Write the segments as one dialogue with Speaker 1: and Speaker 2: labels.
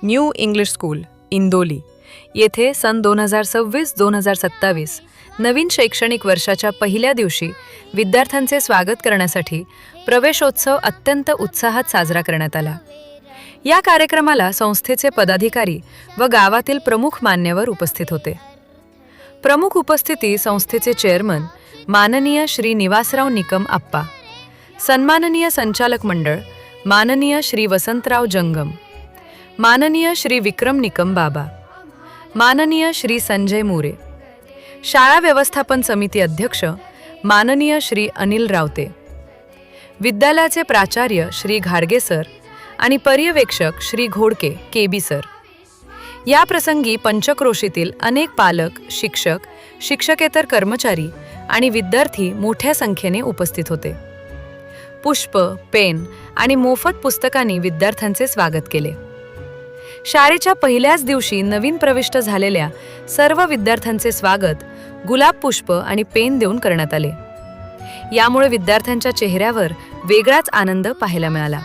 Speaker 1: New English school Indoli येथे सन 2026-2027 नवीन शैक्षणिक वर्षाच्या पहिल्या दिवशी विद्यार्थ्यांचे स्वागत करण्यासाठी प्रवेशोत्सव अत्यंत उत्साहात साजरा करण्यात आला। या कार्यक्रमाला संस्थेचे पदाधिकारी व गावातील प्रमुख मान्यवर उपस्थित होते। प्रमुख उपस्थिती संस्थेचे चेअरमन माननीय श्री निवासराव निकम आप्पा, सन्माननीय संचालक मंडळ माननीय श्री वसंतराव जंगम, माननीय श्री विक्रम निकम बाबा, माननीय श्री संजय मोरे, शाळा व्यवस्थापन समिती अध्यक्ष माननीय श्री अनिल रावते, विद्यालयाचे प्राचार्य श्री घाडगे सर आणि पर्यवेक्षक श्री घोडके केबी सर। या प्रसंगी पंचक्रोशीतील अनेक पालक, शिक्षक, शिक्षकेतर कर्मचारी आणि विद्यार्थी मोठ्या संख्येने उपस्थित होते। पुष्प, पेन आणि मोफत पुस्तकांनी विद्यार्थ्यांचे स्वागत केले। शाळेच्या पहिल्याच दिवशी नवीन प्रविष्ट झालेल्या सर्व विद्यार्थ्यांचे स्वागत गुलाब पुष्प आणि पेन देऊन करण्यात आले। यामुळे विद्यार्थ्यांच्या चेहऱ्यावर वेगळाच आनंद पाहायला मिळाला।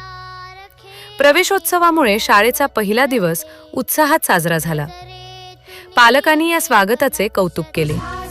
Speaker 1: प्रवेशोत्सवामुळे शाळेचा पहिला दिवस उत्साहात साजरा झाला। पालकांनी या स्वागताचे कौतुक केले।